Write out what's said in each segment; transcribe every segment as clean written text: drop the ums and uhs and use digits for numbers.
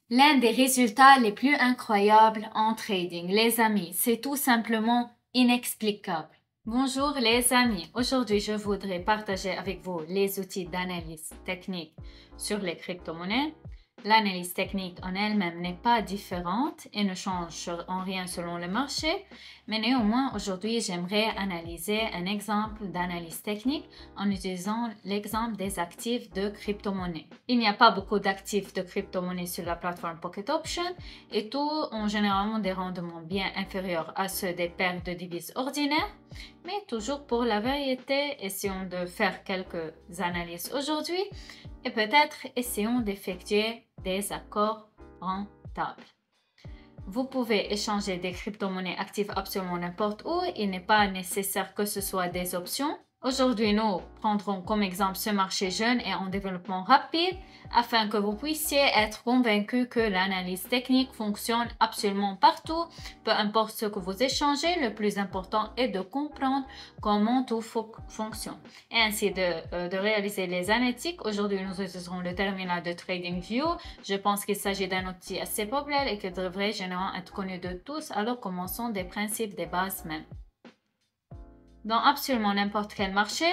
L'un des résultats les plus incroyables en trading, les amis, c'est tout simplement inexplicable. Bonjour les amis, aujourd'hui je voudrais partager avec vous les outils d'analyse technique sur les crypto-monnaies. L'analyse technique en elle-même n'est pas différente et ne change en rien selon le marché, mais néanmoins aujourd'hui j'aimerais analyser un exemple d'analyse technique en utilisant l'exemple des actifs de crypto-monnaies. Il n'y a pas beaucoup d'actifs de crypto-monnaies sur la plateforme Pocket Option et tous ont généralement des rendements bien inférieurs à ceux des paires de devises ordinaires. Mais toujours pour la vérité, essayons de faire quelques analyses aujourd'hui et peut-être essayons d'effectuer des accords rentables. Vous pouvez échanger des crypto-monnaies actives absolument n'importe où. Il n'est pas nécessaire que ce soit des options. Aujourd'hui, nous prendrons comme exemple ce marché jeune et en développement rapide afin que vous puissiez être convaincus que l'analyse technique fonctionne absolument partout. Peu importe ce que vous échangez, le plus important est de comprendre comment tout fonctionne. Et ainsi de réaliser les analytiques. Aujourd'hui, nous utiliserons le terminal de TradingView. Je pense qu'il s'agit d'un outil assez populaire et qui devrait généralement être connu de tous. Alors commençons des principes, des bases même. Dans absolument n'importe quel marché,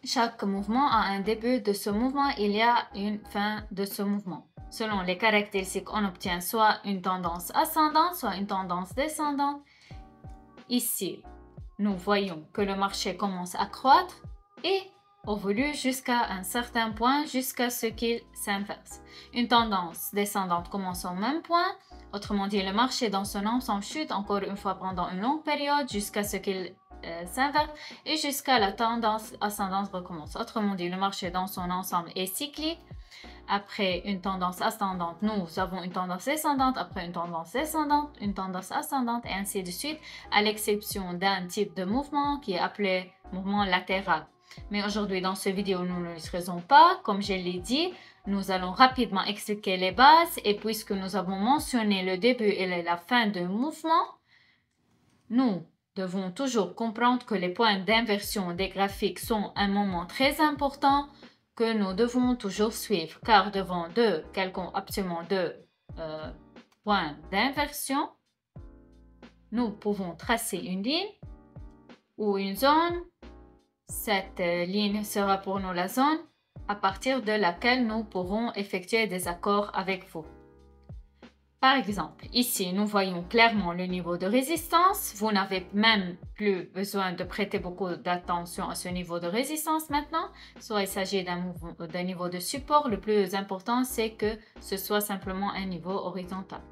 chaque mouvement a un début de ce mouvement, il y a une fin de ce mouvement. Selon les caractéristiques, on obtient soit une tendance ascendante, soit une tendance descendante. Ici, nous voyons que le marché commence à croître et évolue jusqu'à un certain point, jusqu'à ce qu'il s'inverse. Une tendance descendante commence au même point, autrement dit, le marché dans son ensemble chute encore une fois pendant une longue période jusqu'à ce qu'il s'inverse et jusqu'à la tendance ascendante recommence. Autrement dit, le marché dans son ensemble est cyclique. Après une tendance ascendante, nous avons une tendance descendante, après une tendance descendante, une tendance ascendante et ainsi de suite, à l'exception d'un type de mouvement qui est appelé mouvement latéral. Mais aujourd'hui, dans cette vidéo, nous ne l'utiliserons pas. Comme je l'ai dit, nous allons rapidement expliquer les bases et puisque nous avons mentionné le début et la fin du mouvement, nous devons toujours comprendre que les points d'inversion des graphiques sont un moment très important que nous devons toujours suivre, car devant absolument deux points d'inversion, nous pouvons tracer une ligne ou une zone. Cette ligne sera pour nous la zone à partir de laquelle nous pourrons effectuer des accords avec vous. Par exemple, ici, nous voyons clairement le niveau de résistance. Vous n'avez même plus besoin de prêter beaucoup d'attention à ce niveau de résistance maintenant. Soit il s'agit d'un niveau de support. Le plus important, c'est que ce soit simplement un niveau horizontal.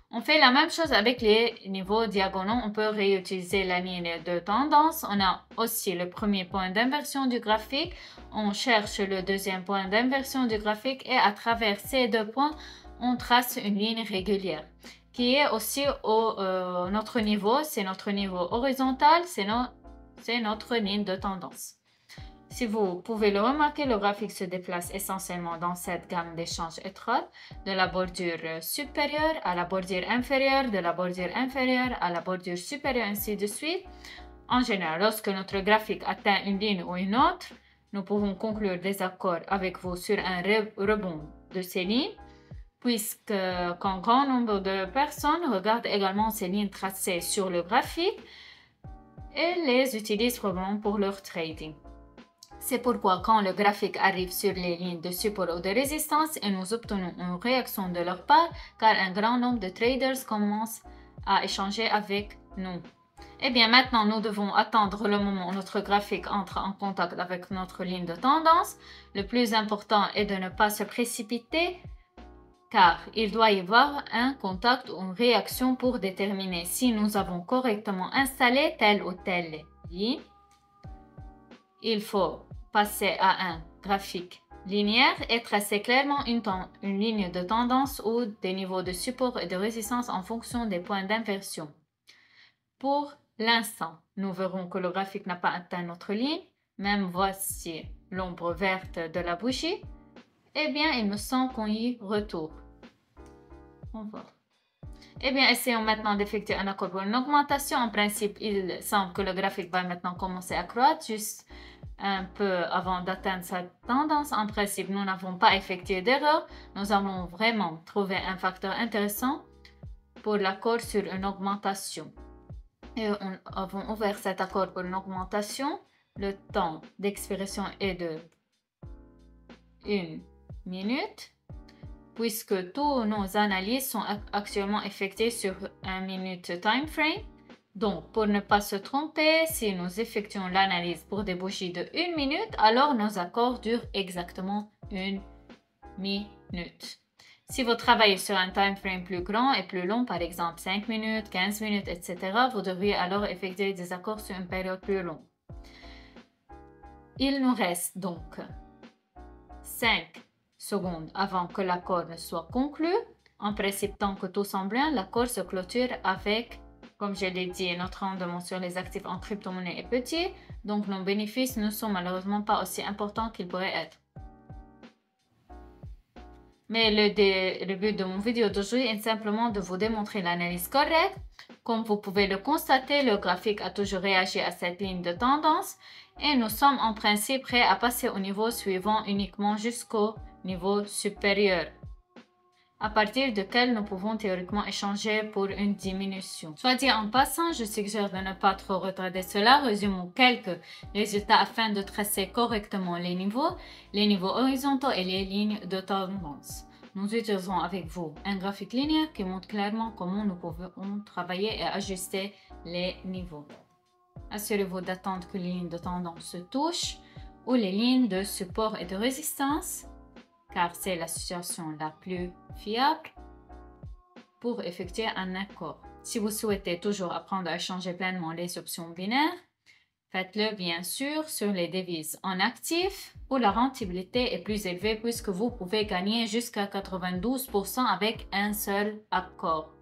On fait la même chose avec les niveaux diagonaux. On peut réutiliser la ligne de tendance. On a aussi le premier point d'inversion du graphique. On cherche le deuxième point d'inversion du graphique et à travers ces deux points, on trace une ligne régulière qui est aussi notre niveau, c'est notre niveau horizontal, c'est notre ligne de tendance. Si vous pouvez le remarquer, le graphique se déplace essentiellement dans cette gamme d'échanges étroites, de la bordure supérieure à la bordure inférieure, de la bordure inférieure à la bordure supérieure, ainsi de suite. En général, lorsque notre graphique atteint une ligne ou une autre, nous pouvons conclure des accords avec vous sur un rebond de ces lignes, puisqu'un grand nombre de personnes regardent également ces lignes tracées sur le graphique et les utilisent probablement pour leur trading. C'est pourquoi quand le graphique arrive sur les lignes de support ou de résistance et nous obtenons une réaction de leur part, car un grand nombre de traders commencent à échanger avec nous. Eh bien, maintenant, nous devons attendre le moment où notre graphique entre en contact avec notre ligne de tendance. Le plus important est de ne pas se précipiter, car il doit y avoir un contact ou une réaction pour déterminer si nous avons correctement installé telle ou telle ligne. Il faut passer à un graphique linéaire et tracer clairement une ligne de tendance ou des niveaux de support et de résistance en fonction des points d'inversion. Pour l'instant, nous verrons que le graphique n'a pas atteint notre ligne. Même voici l'ombre verte de la bougie. Eh bien, il me semble qu'on y retourne. On va. Eh bien, essayons maintenant d'effectuer un accord pour une augmentation. En principe, il semble que le graphique va maintenant commencer à croître. Juste un peu avant d'atteindre cette tendance. En principe, nous n'avons pas effectué d'erreur. Nous avons vraiment trouvé un facteur intéressant pour l'accord sur une augmentation. Et nous avons ouvert cet accord pour une augmentation. Le temps d'expiration est de 1 minute, puisque tous nos analyses sont actuellement effectuées sur 1 minute time frame. Donc, pour ne pas se tromper, si nous effectuons l'analyse pour des bougies de 1 minute, alors nos accords durent exactement 1 minute. Si vous travaillez sur un time frame plus grand et plus long, par exemple 5 minutes, 15 minutes, etc., vous devriez alors effectuer des accords sur une période plus longue. Il nous reste donc 5 secondes avant que l'accord ne soit conclu. En principe, tant que tout semble bien, l'accord se clôture avec, comme je l'ai dit, notre rendement sur les actifs en crypto-monnaie est petit, donc nos bénéfices ne sont malheureusement pas aussi importants qu'ils pourraient être. Mais le but de mon vidéo d'aujourd'hui est simplement de vous démontrer l'analyse correcte. Comme vous pouvez le constater, le graphique a toujours réagi à cette ligne de tendance et nous sommes en principe prêts à passer au niveau suivant uniquement jusqu'au niveau supérieur, à partir duquel nous pouvons théoriquement échanger pour une diminution. Soit dit en passant, je suggère de ne pas trop retarder cela. Résumons quelques résultats afin de tracer correctement les niveaux horizontaux et les lignes de tendance. Nous utilisons avec vous un graphique linéaire qui montre clairement comment nous pouvons travailler et ajuster les niveaux. Assurez-vous d'attendre que les lignes de tendance se touchent ou les lignes de support et de résistance, car c'est la situation la plus fiable pour effectuer un accord. Si vous souhaitez toujours apprendre à échanger pleinement les options binaires, faites-le bien sûr sur les devises en actif où la rentabilité est plus élevée puisque vous pouvez gagner jusqu'à 92% avec un seul accord.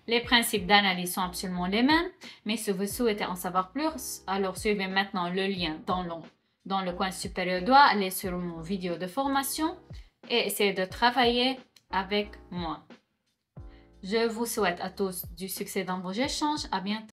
Les principes d'analyse sont absolument les mêmes, mais si vous souhaitez en savoir plus, alors suivez maintenant le lien dans le coin supérieur droit, allez sur mon vidéo de formation et essayez de travailler avec moi. Je vous souhaite à tous du succès dans vos échanges. À bientôt.